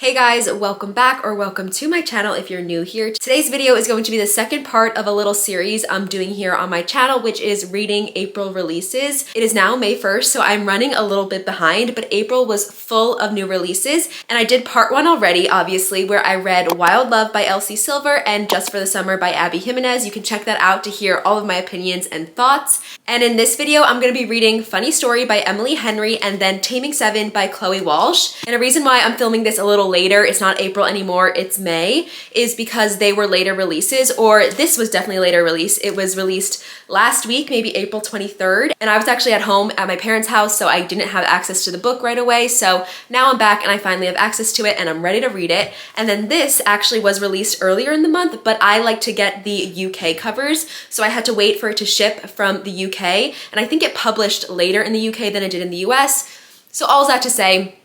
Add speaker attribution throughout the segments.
Speaker 1: Hey guys, welcome back or welcome to my channel if you're new here. Today's video is going to be the second part of a little series I'm doing here on my channel, which is reading April releases. It is now May 1st, so I'm running a little bit behind, but April was full of new releases. And I did part one already, obviously, where I read Wild Love by Elsie Silver and Just for the Summer by Abby Jimenez. You can check that out to hear all of my opinions and thoughts. And in this video, I'm gonna be reading Funny Story by Emily Henry and then Taming Seven by Chloe Walsh. And a reason why I'm filming this a little later, it's not April anymore, it's May, is because they were later releases, or this was definitely a later release. It was released last week, maybe April 23rd, and I was actually at home at my parents' house, so I didn't have access to the book right away. So now I'm back and I finally have access to it and I'm ready to read it. And then this actually was released earlier in the month, but I like to get the UK covers, so I had to wait for it to ship from the UK, and I think it published later in the UK than it did in the US. So all that to say,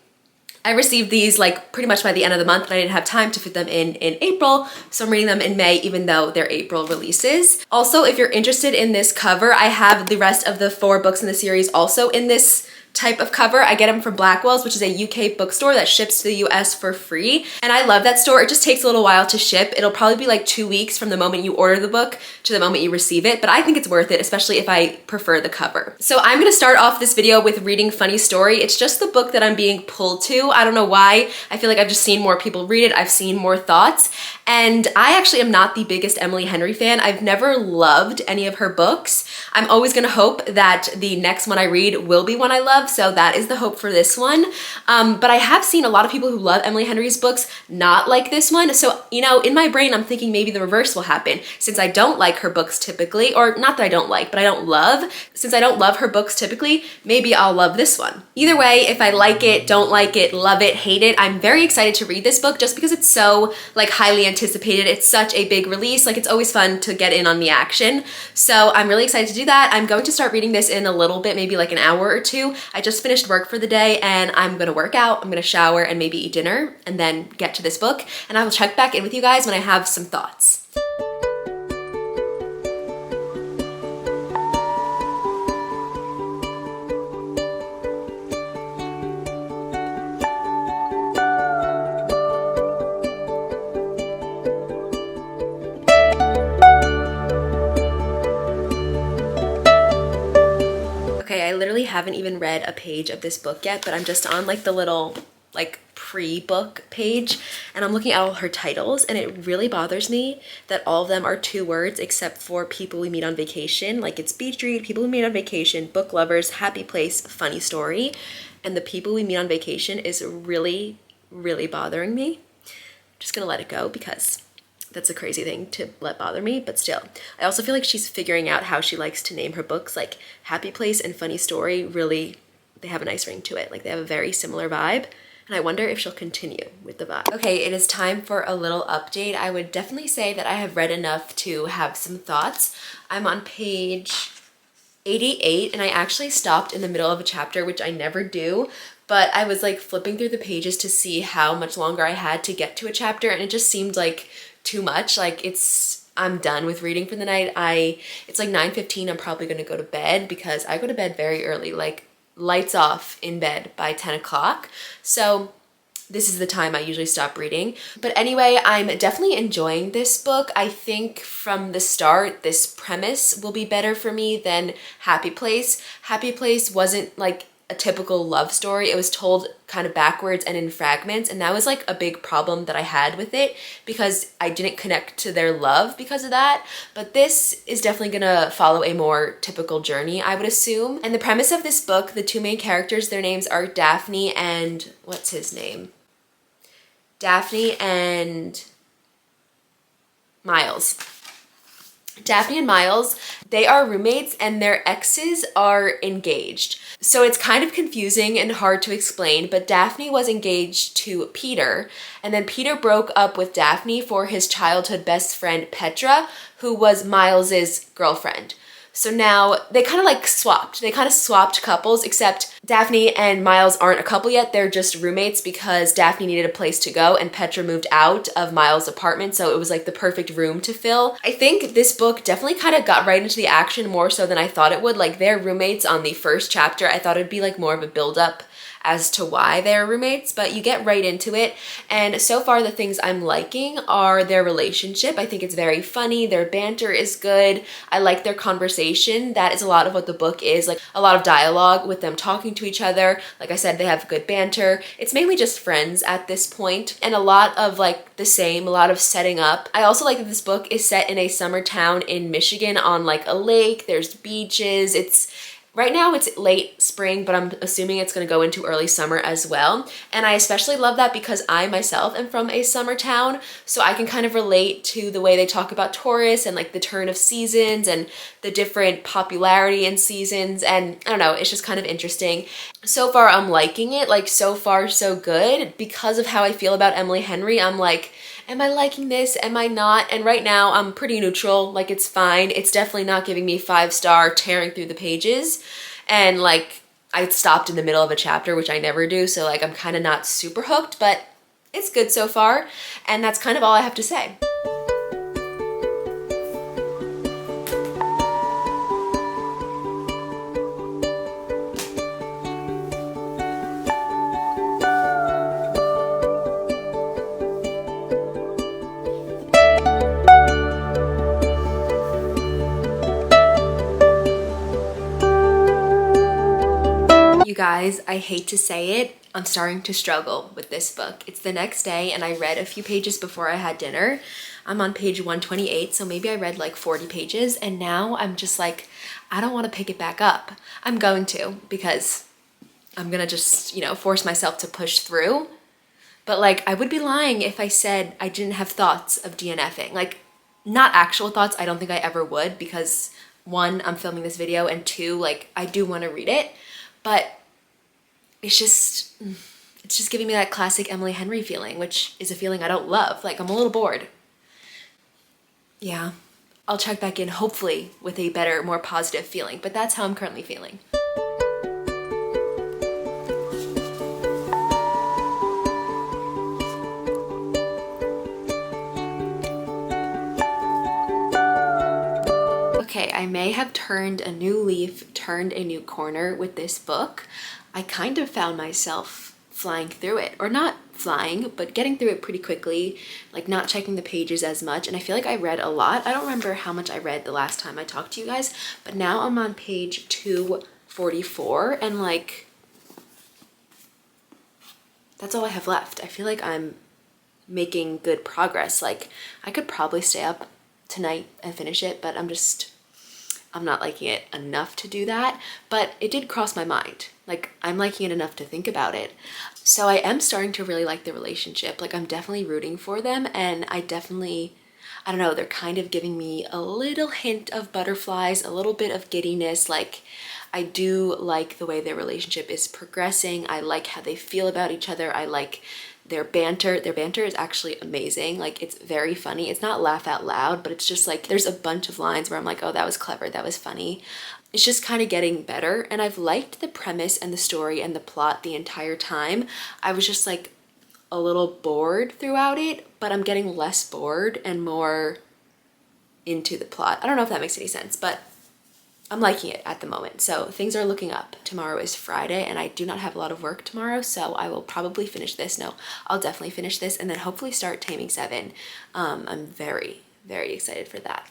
Speaker 1: I received these like pretty much by the end of the month, and I didn't have time to fit them in April, so I'm reading them in May even though they're April releases. Also, if you're interested in this cover, I have the rest of the 4 books in the series also in this type of cover. I get them from Blackwell's, which is a UK bookstore that ships to the US for free. And I love that store. It just takes a little while to ship. It'll probably be like 2 weeks from the moment you order the book to the moment you receive it, but I think it's worth it, especially if I prefer the cover. So I'm gonna start off this video with reading Funny Story. It's just the book that I'm being pulled to. I don't know why. I feel like I've just seen more people read it. I've seen more thoughts. And I actually am not the biggest Emily Henry fan. I've never loved any of her books. I'm always gonna hope that the next one I read will be one I love, so that is the hope for this one. But I have seen a lot of people who love Emily Henry's books not like this one. So, you know, in my brain, I'm thinking maybe the reverse will happen. Since I don't like her books typically, or not that I don't like, but I don't love, since I don't love her books typically, maybe I'll love this one. Either way, if I like it, don't like it, love it, hate it, I'm very excited to read this book just because it's so like highly anticipated. It's such a big release. Like, it's always fun to get in on the action. So I'm really excited to do that. I'm going to start reading this in a little bit, maybe like an hour or two. I just finished work for the day and I'm gonna work out, I'm gonna shower and maybe eat dinner and then get to this book, and I will check back in with you guys when I have some thoughts. Okay, I literally haven't even read a page of this book yet, but I'm just on like the little like pre-book page, and I'm looking at all her titles, and it really bothers me that all of them are 2 words except for People We Meet on Vacation. Like, it's Beach Read, People We Meet on Vacation, Book Lovers, Happy Place, Funny Story, and the People We Meet on Vacation is really, really bothering me. I'm just gonna let it go because that's a crazy thing to let bother me, but still. I also feel like she's figuring out how she likes to name her books. Like, Happy Place and Funny Story, really, they have a nice ring to it. Like, they have a very similar vibe, and I wonder if she'll continue with the vibe. Okay, it is time for a little update. I would definitely say that I have read enough to have some thoughts. I'm on page 88, and I actually stopped in the middle of a chapter, which I never do, but I was like flipping through the pages to see how much longer I had to get to a chapter, and it just seemed like too much. Like, I'm done with reading for the night. It's like 9:15. I'm probably gonna go to bed because I go to bed very early, like lights off in bed by 10 o'clock. So this is the time I usually stop reading. But anyway, I'm definitely enjoying this book. I think from the start, this premise will be better for me than Happy Place. Happy Place wasn't like a typical love story. It was told kind of backwards and in fragments, and that was like a big problem that I had with it because I didn't connect to their love because of that. But this is definitely gonna follow a more typical journey, I would assume. And the premise of this book, the 2 main characters, their names are Daphne and what's his name? Daphne and Miles. Daphne and Miles, they are roommates and their exes are engaged. So it's kind of confusing and hard to explain, but Daphne was engaged to Peter, and then Peter broke up with Daphne for his childhood best friend Petra, who was Miles's girlfriend. So now they kind of like swapped. They kind of swapped couples, except Daphne and Miles aren't a couple yet. They're just roommates because Daphne needed a place to go and Petra moved out of Miles' apartment, so it was like the perfect room to fill. I think this book definitely kind of got right into the action more so than I thought it would. Like, they're roommates on the first chapter. I thought it'd be like more of a build-up as to why they're roommates, but you get right into it. And so far the things I'm liking are their relationship. I think it's very funny. Their banter is good. I like their conversation. That is a lot of what the book is, like a lot of dialogue with them talking to each other. Like I said, they have good banter. It's mainly just friends at this point, and a lot of like the same, a lot of setting up. I also like that this book is set in a summer town in Michigan on like a lake. There's beaches. Right now it's late spring, but I'm assuming it's gonna go into early summer as well. And I especially love that because I myself am from a summer town, so I can kind of relate to the way they talk about tourists and like the turn of seasons and the different popularity in seasons. And I don't know, it's just kind of interesting. So far I'm liking it, like so far so good. Because of how I feel about Emily Henry, I'm like, am I liking this? Am I not? And right now I'm pretty neutral, like it's fine. It's definitely not giving me 5-star tearing through the pages. And like I stopped in the middle of a chapter, which I never do. So like I'm kind of not super hooked, but it's good so far. And that's kind of all I have to say. You guys, I hate to say it, I'm starting to struggle with this book. It's the next day and I read a few pages before I had dinner. I'm on page 128, so maybe I read like 40 pages, and now I'm just like, I don't want to pick it back up. I'm going to, because I'm gonna just, you know, force myself to push through. But like, I would be lying if I said I didn't have thoughts of DNFing. Like, not actual thoughts, I don't think I ever would, because one, I'm filming this video, and two, like, I do want to read it, but it's just giving me that classic Emily Henry feeling, which is a feeling I don't love. Like, I'm a little bored. Yeah, I'll check back in hopefully with a better, more positive feeling, but that's how I'm currently feeling. Okay, I may have turned a new leaf, turned a new corner with this book. I kind of found myself flying through it, or not flying, but getting through it pretty quickly, like not checking the pages as much. And I feel like I read a lot. I don't remember how much I read the last time I talked to you guys, but now I'm on page 244, and like, that's all I have left. I feel like I'm making good progress. Like, I could probably stay up tonight and finish it, but I'm not liking it enough to do that. But it did cross my mind. Like, I'm liking it enough to think about it. So I am starting to really like the relationship. Like, I'm definitely rooting for them, and I don't know, they're kind of giving me a little hint of butterflies, a little bit of giddiness. Like, I do like the way their relationship is progressing. I like how they feel about each other. I like their banter. Their banter is actually amazing. Like, it's very funny. It's not laugh out loud, but it's just like, there's a bunch of lines where I'm like, oh, that was clever, that was funny. It's just kind of getting better, and I've liked the premise and the story and the plot the entire time. I was just like a little bored throughout it, but I'm getting less bored and more into the plot. I don't know if that makes any sense, but I'm liking it at the moment. So things are looking up. Tomorrow is Friday, and I do not have a lot of work tomorrow, so I will probably finish this. No, I'll definitely finish this and then hopefully start Taming Seven. I'm very, very excited for that.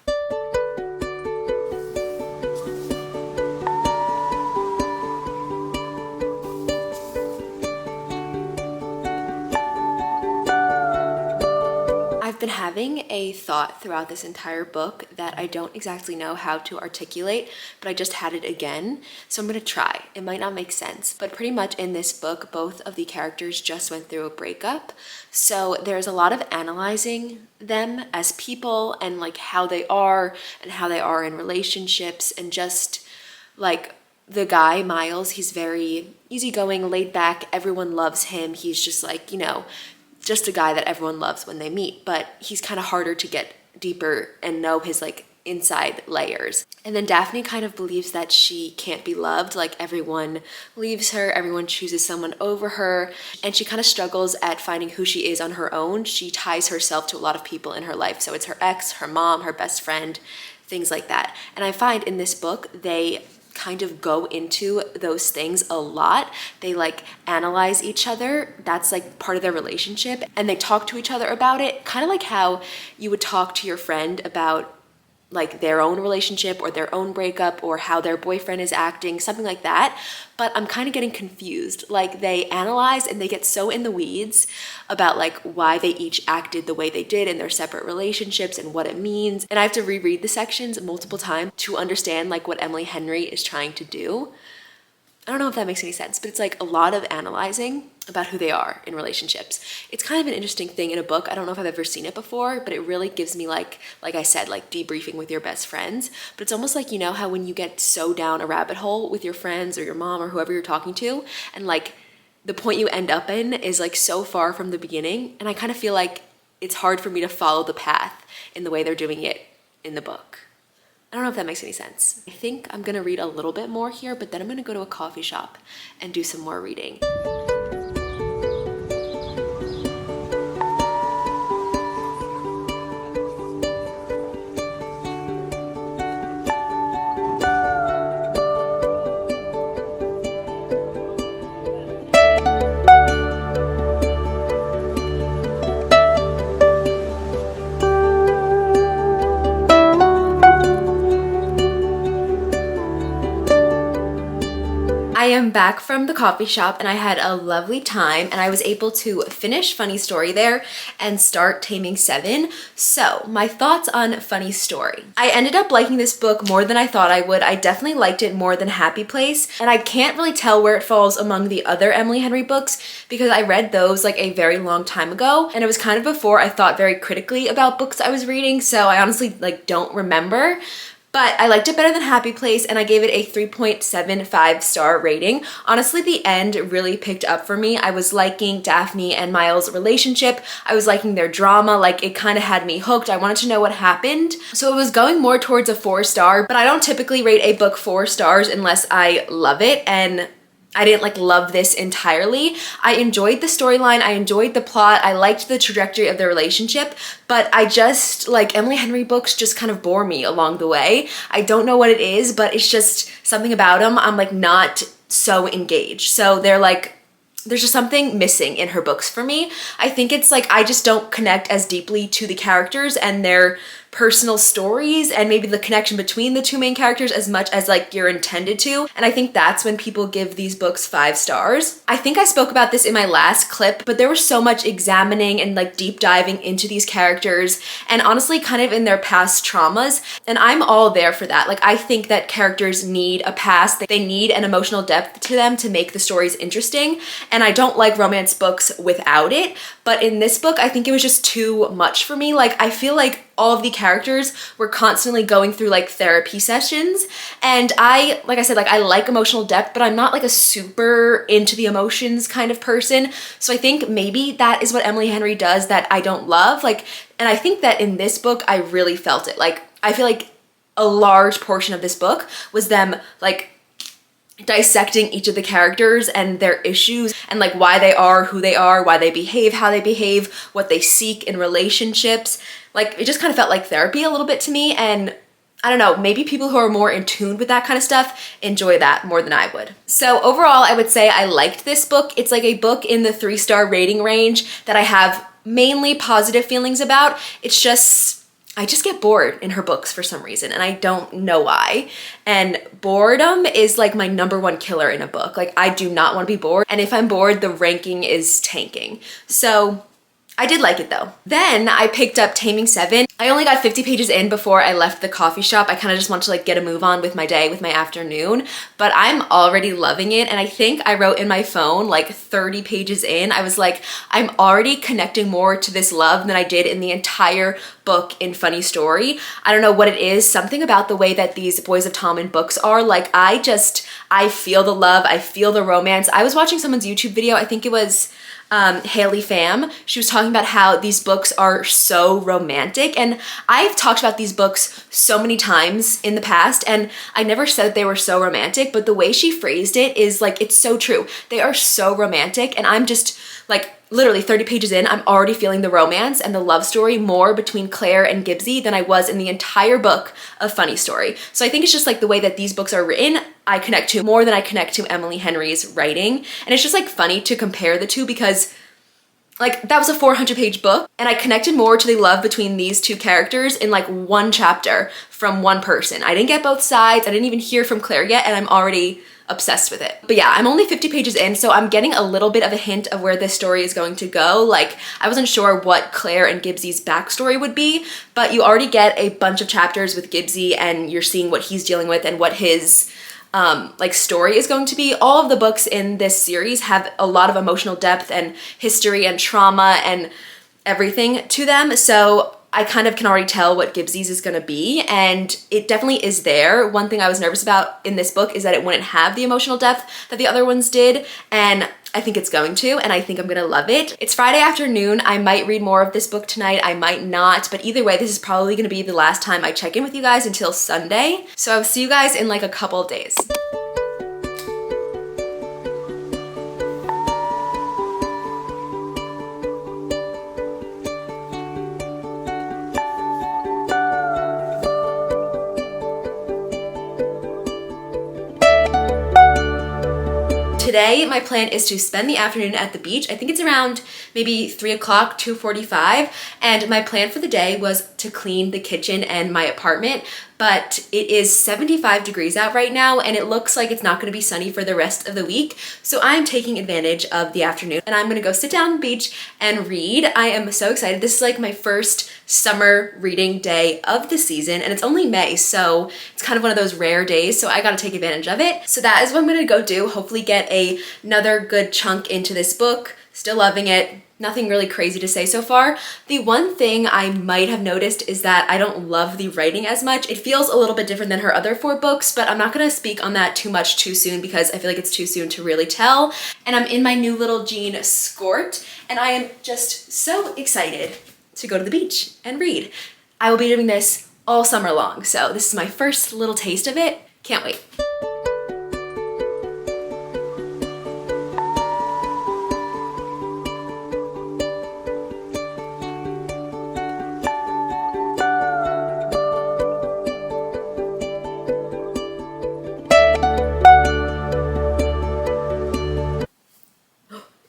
Speaker 1: I've been having a thought throughout this entire book that I don't exactly know how to articulate, but I just had it again, so I'm gonna try. It might not make sense, but pretty much in this book, both of the characters just went through a breakup, so there's a lot of analyzing them as people and like how they are in relationships, and just like the guy, Miles, he's very easygoing, laid back, everyone loves him, he's just like, you know, just a guy that everyone loves when they meet, but he's kind of harder to get deeper and know his like inside layers. And then Daphne kind of believes that she can't be loved, like everyone leaves her, everyone chooses someone over her, and she kind of struggles at finding who she is on her own. She ties herself to a lot of people in her life, so it's her ex, her mom, her best friend, things like that. And I find in this book they kind of go into those things a lot. They like analyze each other. That's like part of their relationship, and they talk to each other about it, kind of like how you would talk to your friend about like their own relationship or their own breakup or how their boyfriend is acting, something like that. But I'm kind of getting confused. Like they analyze and they get so in the weeds about like why they each acted the way they did in their separate relationships and what it means. And I have to reread the sections multiple times to understand like what Emily Henry is trying to do. I don't know if that makes any sense, but it's like a lot of analyzing about who they are in relationships. It's kind of an interesting thing in a book. I don't know if I've ever seen it before, but it really gives me like I said, like debriefing with your best friends. But it's almost like, you know, how when you get so down a rabbit hole with your friends or your mom or whoever you're talking to, and like the point you end up in is like so far from the beginning. And I kind of feel like it's hard for me to follow the path in the way they're doing it in the book. I don't know if that makes any sense. I think I'm gonna read a little bit more here, but then I'm gonna go to a coffee shop and do some more reading. I am back from the coffee shop and I had a lovely time, and I was able to finish Funny Story there and start Taming Seven. So my thoughts on Funny Story. I ended up liking this book more than I thought I would. I definitely liked it more than Happy Place, and I can't really tell where it falls among the other Emily Henry books because I read those like a very long time ago, and it was kind of before I thought very critically about books I was reading, so I honestly like don't remember. But I liked it better than Happy Place, and I gave it a 3.75 star rating. Honestly, the end really picked up for me. I was liking Daphne and Miles' relationship. I was liking their drama. Like, it kind of had me hooked. I wanted to know what happened. So it was going more towards a 4 star, but I don't typically rate a book 4 stars unless I love it, and I didn't like love this entirely. I enjoyed the storyline, I enjoyed the plot, I liked the trajectory of their relationship, but I just, like, Emily Henry books just kind of bore me along the way. I don't know what it is, but it's just something about them. I'm like not so engaged. So they're like, there's just something missing in her books for me. I think it's like I just don't connect as deeply to the characters and their personal stories and maybe the connection between the two main characters as much as like you're intended to. And I think that's when people give these books 5 stars. I think I spoke about this in my last clip, but there was so much examining and like deep diving into these characters and honestly kind of in their past traumas. And I'm all there for that. Like I think that characters need a past. They need an emotional depth to them to make the stories interesting. And I don't like romance books without it. But in this book, I think it was just too much for me. Like I feel like all of the characters were constantly going through like therapy sessions, and like I said, like I like emotional depth, but I'm not like a super into the emotions kind of person. So I think maybe that is what Emily Henry does that I don't love. Like, and I think that in this book I really felt it. Like I feel like a large portion of this book was them like dissecting each of the characters and their issues and like why they are who they are, why they behave how they behave, what they seek in relationships. Like it just kind of felt like therapy a little bit to me, and I don't know, maybe people who are more in tune with that kind of stuff enjoy that more than I would. So overall, I would say I liked this book. It's like a book in the 3-star rating range that I have mainly positive feelings about. It's just, I just get bored in her books for some reason, and I don't know why. And boredom is like my #1 killer in a book. Like I do not want to be bored, and if I'm bored, the ranking is tanking. So I did like it though. Then I picked up Taming Seven. I only got 50 pages in before I left the coffee shop. I kind of just wanted to like get a move on with my day, with my afternoon, but I'm already loving it. And I think I wrote in my phone like 30 pages in, I was like, I'm already connecting more to this love than I did in the entire book in Funny Story. I don't know what it is, something about the way that these Boys of Tommen books are. Like I feel the love, I feel the romance. I was watching someone's YouTube video, I think it was Haley Pham. She was talking about how these books are so romantic, and I've talked about these books so many times in the past, and I never said that they were so romantic, but the way she phrased it is like, it's so true. They are so romantic, and I'm just like literally 30 pages in, I'm already feeling the romance and the love story more between Claire and Gibbsy than I was in the entire book of Funny Story. So I think it's just like the way that these books are written. I connect to more than I connect to Emily Henry's writing. And it's just like funny to compare the two because like that was a 400-page book and I connected more to the love between these two characters in like one chapter from one person. I didn't get both sides. I didn't even hear from Claire yet and I'm already obsessed with it. But yeah, I'm only 50 pages in, so I'm getting a little bit of a hint of where this story is going to go. Like, I wasn't sure what Claire and Gibbsie's backstory would be, but you already get a bunch of chapters with Gibbsie and you're seeing what he's dealing with and what his like story is going to be. All of the books in this series have a lot of emotional depth and history and trauma and everything to them. So I kind of can already tell what Gibbsie's is gonna be, and it definitely is there. One thing I was nervous about in this book is that it wouldn't have the emotional depth that the other ones did, and I think it's going to, and I think I'm gonna love it. It's Friday afternoon. I might read more of this book tonight, I might not, but either way, this is probably gonna be the last time I check in with you guys until Sunday. So I'll see you guys in like a couple of days. Today, my plan is to spend the afternoon at the beach. I think it's around maybe 3 o'clock, 2:45. And my plan for the day was to clean the kitchen and my apartment. But it is 75 degrees out right now and it looks like it's not gonna be sunny for the rest of the week. So I'm taking advantage of the afternoon and I'm gonna go sit down on the beach and read. I am so excited. This is like my first summer reading day of the season and it's only May, so it's kind of one of those rare days, so I gotta take advantage of it. So that is what I'm gonna go do. Hopefully get another good chunk into this book. Still loving it. Nothing really crazy to say so far. The one thing I might have noticed is that I don't love the writing as much. It feels a little bit different than her other 4 books, but I'm not gonna speak on that too much too soon because I feel like it's too soon to really tell. And I'm in my new little jean skirt and I am just so excited to go to the beach and read. I will be doing this all summer long, so this is my first little taste of it. Can't wait.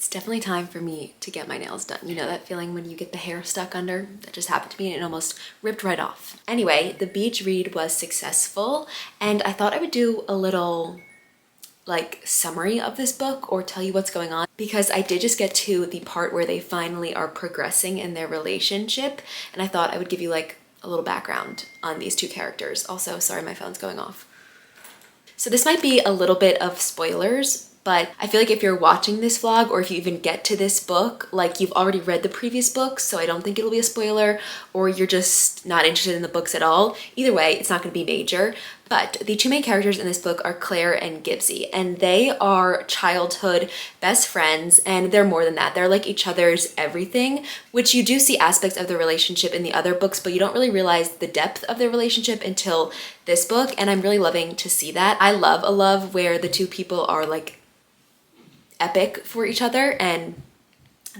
Speaker 1: Definitely time for me to get my nails done. You know that feeling when you get the hair stuck under? That just happened to me and it almost ripped right off. Anyway, the beach read was successful and I thought I would do a little like summary of this book or tell you what's going on because I did just get to the part where they finally are progressing in their relationship and I thought I would give you like a little background on these two characters. Also, sorry, my phone's going off. So this might be a little bit of spoilers, but I feel like if you're watching this vlog or if you even get to this book, like you've already read the previous books, so I don't think it'll be a spoiler, or you're just not interested in the books at all. Either way, it's not gonna be major. But the two main characters in this book are Claire and Gibbsie, and they are childhood best friends, and they're more than that. They're like each other's everything, which you do see aspects of the relationship in the other books, but you don't really realize the depth of their relationship until this book, and I'm really loving to see that. I love a love where the two people are like epic for each other, and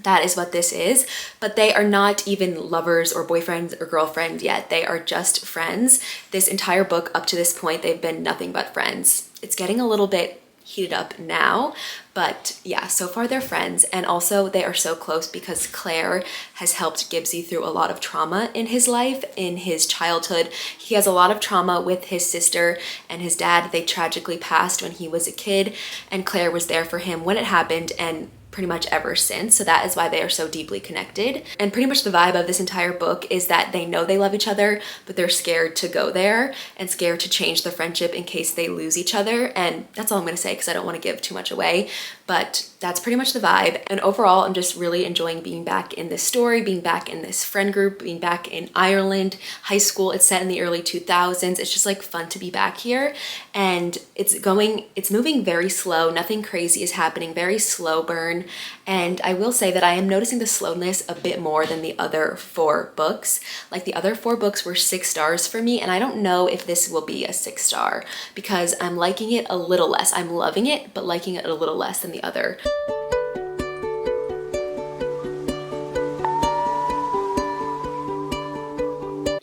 Speaker 1: that is what this is, but they are not even lovers or boyfriends or girlfriend yet. They are just friends. This entire book up to this point, they've been nothing but friends. It's getting a little bit heated up now, but yeah, so far they're friends. And also they are so close because Claire has helped Gibbsie through a lot of trauma in his life, in his childhood. He has a lot of trauma with his sister and his dad. They tragically passed when he was a kid, and Claire was there for him when it happened and pretty much ever since. So that is why they are so deeply connected. And pretty much the vibe of this entire book is that they know they love each other, but they're scared to go there and scared to change the friendship in case they lose each other. And that's all I'm gonna say because I don't want to give too much away, but that's pretty much the vibe. And overall, I'm just really enjoying being back in this story, being back in this friend group, being back in Ireland, high school. It's set in the early 2000s. It's just like fun to be back here. And it's moving very slow. Nothing crazy is happening, very slow burn. And I will say that I am noticing the slowness a bit more than the other 4 books. Like the other 4 books were 6 stars for me, and I don't know if this will be a 6 star because I'm liking it a little less. I'm loving it, but liking it a little less than the other.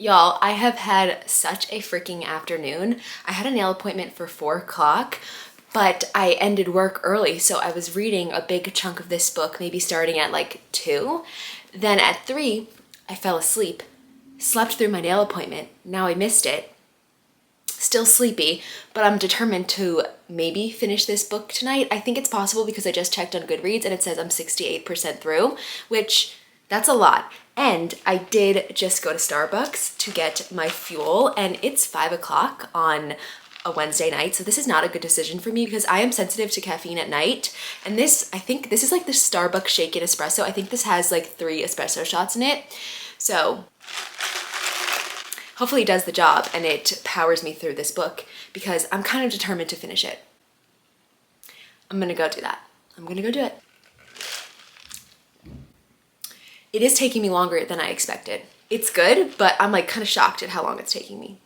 Speaker 1: Y'all, I have had such a freaking afternoon. I had a nail appointment for 4 o'clock, but I ended work early, so I was reading a big chunk of this book, maybe starting at like 2. Then at 3, I fell asleep, slept through my nail appointment. Now I missed it. Still sleepy, but I'm determined to maybe finish this book tonight. I think it's possible because I just checked on Goodreads and it says I'm 68% through, which that's a lot. And I did just go to Starbucks to get my fuel, and it's 5 o'clock on a Wednesday night. So this is not a good decision for me because I am sensitive to caffeine at night. And this, I think this is like the Starbucks shaken espresso. I think this has like 3 espresso shots in it. So hopefully it does the job and it powers me through this book because I'm kind of determined to finish it. I'm gonna go do that. I'm gonna go do it. It is taking me longer than I expected. It's good, but I'm like kind of shocked at how long it's taking me.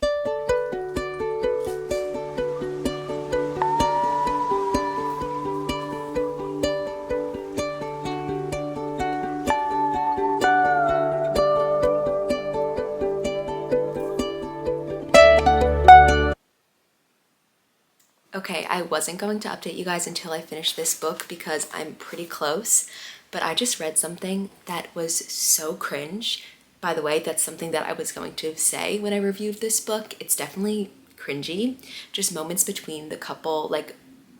Speaker 1: Okay, I wasn't going to update you guys until I finished this book because I'm pretty close, but I just read something that was so cringe. By the way, that's something that I was going to say when I reviewed this book. It's definitely cringy. Just moments between the couple, like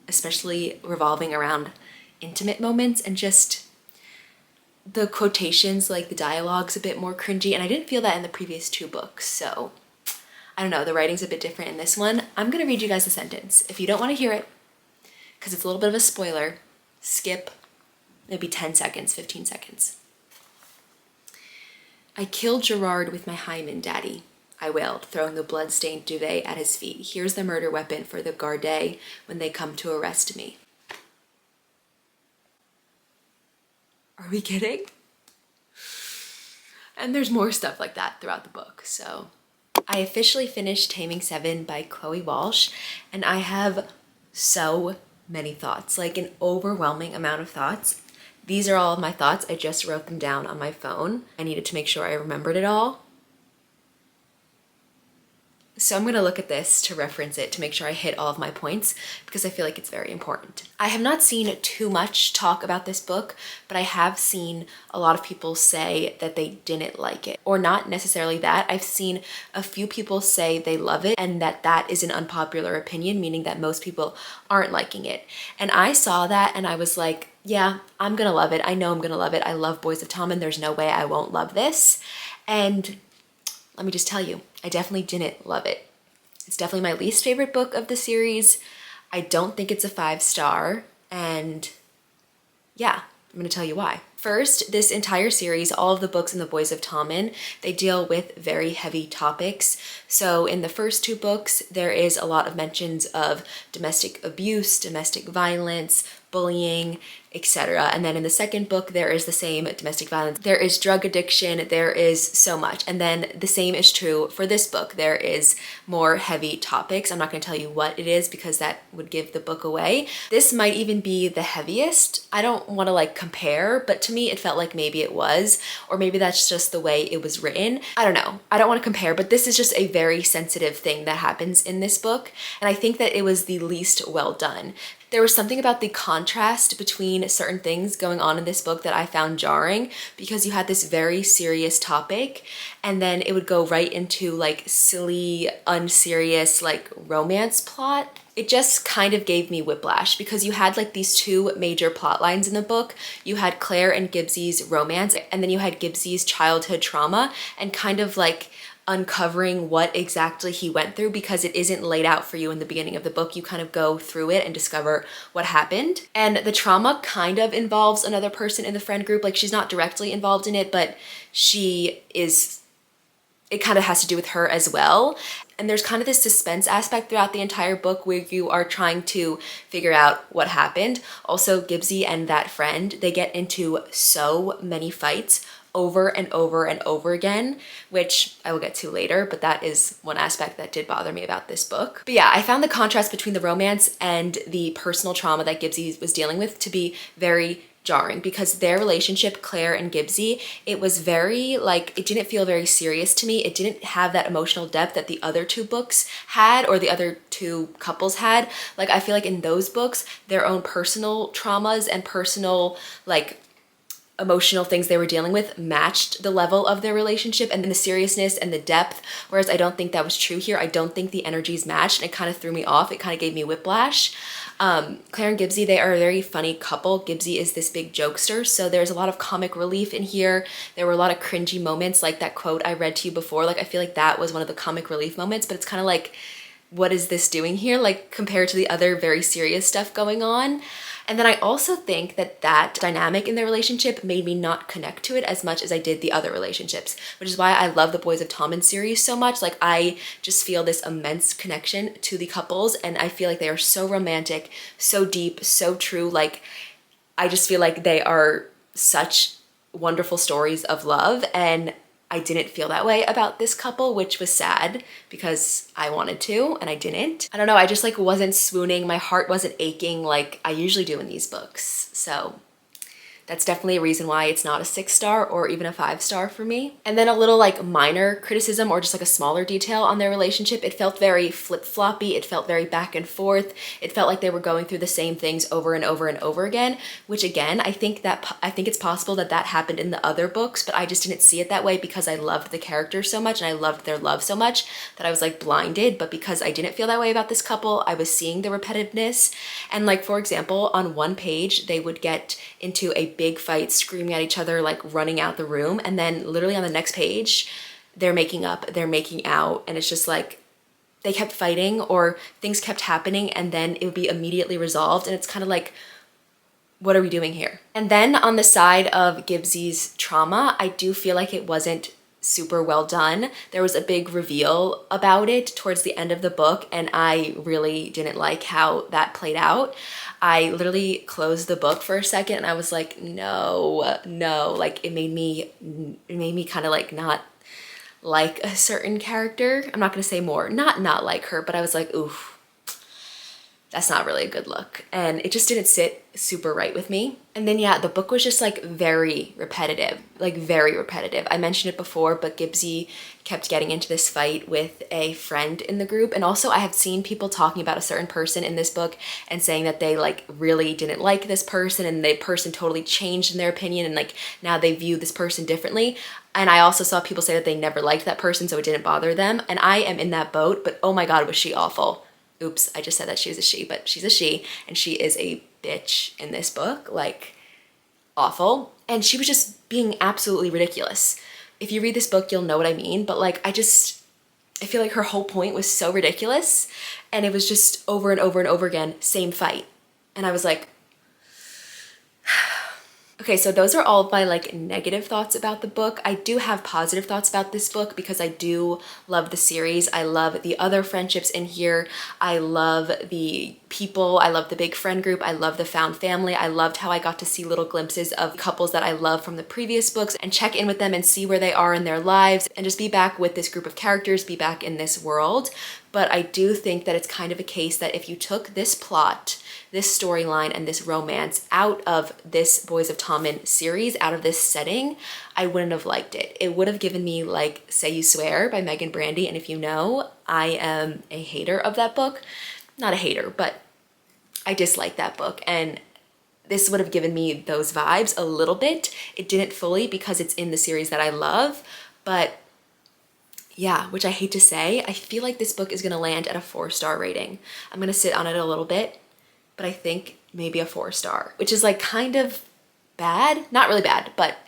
Speaker 1: especially revolving around intimate moments, and just the quotations, like the dialogue's a bit more cringy, and I didn't feel that in the previous 2 books, so I don't know, the writing's a bit different in this one. I'm gonna read you guys a sentence. If you don't want to hear it, because it's a little bit of a spoiler, skip maybe 10 seconds, 15 seconds. I killed Gerard with my hymen, Daddy, I wailed, throwing the blood-stained duvet at his feet. Here's the murder weapon for the Garde when they come to arrest me. Are we kidding? And there's more stuff like that throughout the book, so. I officially finished Taming Seven by Chloe Walsh, and I have so many thoughts, like an overwhelming amount of thoughts. These are all of my thoughts. I just wrote them down on my phone. I needed to make sure I remembered it all. So I'm gonna look at this to reference it to make sure I hit all of my points because I feel like it's very important. I have not seen too much talk about this book, but I have seen a lot of people say that they didn't like it, or not necessarily that. I've seen a few people say they love it and that that is an unpopular opinion, meaning that most people aren't liking it. And I saw that and I was like, yeah, I'm gonna love it. I know I'm gonna love it. I love Boys of Tommen. There's no way I won't love this. And let me just tell you, I definitely didn't love it. It's definitely my least favorite book of the series. I don't think it's a 5-star, and yeah, I'm gonna tell you why. First, this entire series, all of the books in the Boys of Tommen, they deal with very heavy topics. So in the first 2 books, there is a lot of mentions of domestic abuse, domestic violence, bullying, etc. And then in the second book, there is the same domestic violence. There is drug addiction, there is so much. And then the same is true for this book. There is more heavy topics. I'm not gonna tell you what it is because that would give the book away. This might even be the heaviest. I don't wanna like compare, but to me, it felt like maybe it was, or maybe that's just the way it was written. I don't know. I don't wanna compare, but this is just a very sensitive thing that happens in this book. And I think that it was the least well done. There was something about the contrast between certain things going on in this book that I found jarring because you had this very serious topic and then it would go right into like silly, unserious like romance plot. It just kind of gave me whiplash because you had like these 2 major plot lines in the book. You had Claire and Gibbsie's romance, and then you had Gibbsie's childhood trauma and kind of like uncovering what exactly he went through because it isn't laid out for you in the beginning of the book. You kind of go through it and discover what happened. And the trauma kind of involves another person in the friend group. Like she's not directly involved in it, but she is, it kind of has to do with her as well. And there's kind of this suspense aspect throughout the entire book where you are trying to figure out what happened. Also, Gibbsie and that friend, they get into so many fights over and over and over again, which I will get to later, but that is one aspect that did bother me about this book. But yeah, I found the contrast between the romance and the personal trauma that Gibbsie was dealing with to be very jarring because their relationship, Claire and Gibbsy, it was very like, it didn't feel very serious to me. It didn't have that emotional depth that the other two books had or the other two couples had. Like, I feel like in those books, their own personal traumas and personal like emotional things they were dealing with matched the level of their relationship and the seriousness and the depth, whereas I don't think that was true here. I don't think the energies matched, and it kind of threw me off. It kind of gave me whiplash. Claire and Gibbsy, they are a very funny couple. Gibbsy is this big jokester, so there's a lot of comic relief in here. There were a lot of cringy moments, like that quote I read to you before. Like, I feel like that was one of the comic relief moments, but it's kind of like, what is this doing here? Like, compared to the other very serious stuff going on. And then I also think that that dynamic in their relationship made me not connect to it as much as I did the other relationships, which is why I love the Boys of Tommen series so much. Like, I just feel this immense connection to the couples, and I feel like they are so romantic, so deep, so true. Like, I just feel like they are such wonderful stories of love, and I didn't feel that way about this couple, which was sad because I wanted to and I didn't. I don't know, I just like wasn't swooning. My heart wasn't aching like I usually do in these books. So that's definitely a reason why it's not a 6-star or even a 5-star for me. And then a little like minor criticism or just like a smaller detail on their relationship. It felt very flip-floppy. It felt very back and forth. It felt like they were going through the same things over and over and over again, which again, I think it's possible that that happened in the other books, but I just didn't see it that way because I loved the characters so much and I loved their love so much that I was like blinded. But because I didn't feel that way about this couple, I was seeing the repetitiveness. And like, for example, on one page, they would get into a big fight, screaming at each other, like running out the room, and then literally on the next page they're making up, they're making out, and it's just like they kept fighting or things kept happening and then it would be immediately resolved, and it's kind of like, what are we doing here? And then on the side of Gibbsy's trauma, I do feel like it wasn't super well done. There was a big reveal about it towards the end of the book, and I really didn't like how that played out. I literally closed the book for a second and I was like, no, like it made me kind of like not like a certain character. I'm not gonna say more, not like her, but I was like, oof, that's not really a good look. And it just didn't sit super right with me. And then yeah, the book was just like very repetitive, like very repetitive. I mentioned it before, but Gibbsy kept getting into this fight with a friend in the group. And also I have seen people talking about a certain person in this book and saying that they like really didn't like this person and the person totally changed in their opinion and like now they view this person differently. And I also saw people say that they never liked that person, so it didn't bother them. And I am in that boat, but oh my God, was she awful. Oops, I just said that she was a she, but she's a she, and she is a bitch in this book, like awful. And she was just being absolutely ridiculous. If you read this book, you'll know what I mean, but like I feel like her whole point was so ridiculous, and it was just over and over and over again, same fight. And I was like, okay, so those are all of my like negative thoughts about the book. I do have positive thoughts about this book because I do love the series. I love the other friendships in here. I love the people. I love the big friend group. I love the found family. I loved how I got to see little glimpses of couples that I love from the previous books and check in with them and see where they are in their lives and just be back with this group of characters, be back in this world. But I do think that it's kind of a case that if you took this plot, this storyline, and this romance out of this Boys of Tommen series, out of this setting, I wouldn't have liked it. It would have given me like Say You Swear by Megan Brandy, and if you know, I am a hater of that book. Not a hater, but I dislike that book, and this would have given me those vibes a little bit. It didn't fully because it's in the series that I love, but yeah, which I hate to say, I feel like this book is gonna land at a 4-star rating. I'm gonna sit on it a little bit, but I think maybe a 4-star, which is like kind of bad. Not really bad, but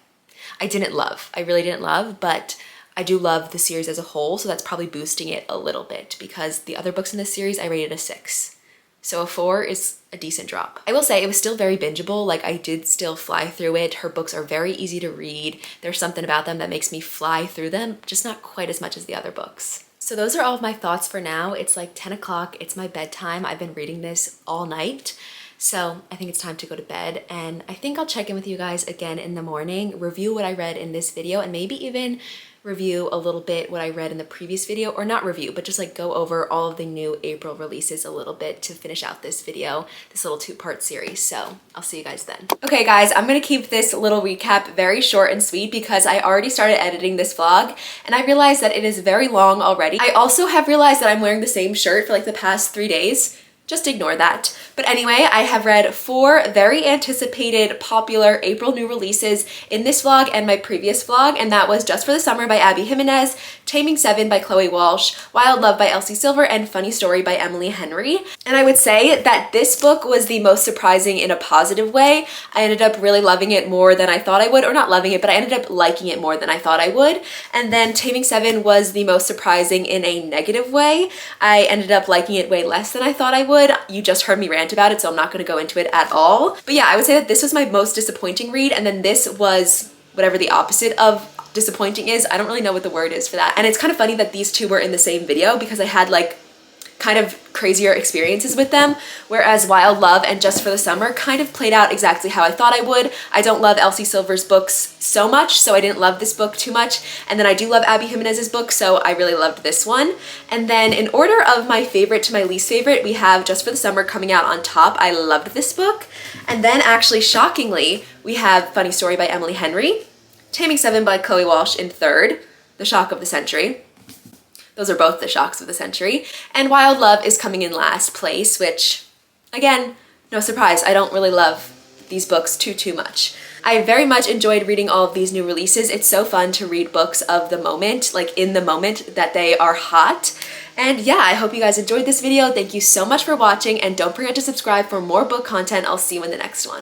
Speaker 1: I really didn't love, but I do love the series as a whole, so that's probably boosting it a little bit because the other books in this series I rated a 6. So a 4 is a decent drop. I will say it was still very bingeable. Like I did still fly through it. Her books are very easy to read. There's something about them that makes me fly through them, just not quite as much as the other books. So those are all of my thoughts for now. It's like 10 o'clock, it's my bedtime. I've been reading this all night. So I think it's time to go to bed, and I think I'll check in with you guys again in the morning, review what I read in this video, and maybe even review a little bit what I read in the previous video, or not review, but just like go over all of the new April releases a little bit to finish out this video, this little 2-part series. So I'll see you guys then. Okay guys, I'm gonna keep this little recap very short and sweet because I already started editing this vlog and I realized that it is very long already. I also have realized that I'm wearing the same shirt for like the past 3 days. Just ignore that. But anyway, I have read 4 very anticipated popular April new releases in this vlog and my previous vlog, and that was Just for the Summer by Abby Jimenez, Taming Seven by Chloe Walsh, Wild Love by Elsie Silver, and Funny Story by Emily Henry. And I would say that this book was the most surprising in a positive way. I ended up really loving it more than I thought I would, or not loving it, but I ended up liking it more than I thought I would. And then Taming Seven was the most surprising in a negative way. I ended up liking it way less than I thought I would. You just heard me rant about it, so I'm not going to go into it at all. But yeah, I would say that this was my most disappointing read, and then this was whatever the opposite of disappointing is. I don't really know what the word is for that. And it's kind of funny that these two were in the same video because I had like kind of crazier experiences with them, whereas Wild Love and Just for the Summer kind of played out exactly how I thought I would. I don't love Elsie Silver's books so much, so I didn't love this book too much, and then I do love Abby Jimenez's book, so I really loved this one. And then in order of my favorite to my least favorite, we have Just for the Summer coming out on top. I loved this book. And then actually, shockingly, we have Funny Story by Emily Henry, Taming Seven by Chloe Walsh in third, the shock of the century. Those are both the shocks of the century. And Wild Love is coming in last place, which, again, no surprise, I don't really love these books too much. I very much enjoyed reading all of these new releases. It's so fun to read books of the moment, like in the moment that they are hot. And yeah, I hope you guys enjoyed this video. Thank you so much for watching, and don't forget to subscribe for more book content. I'll see you in the next one.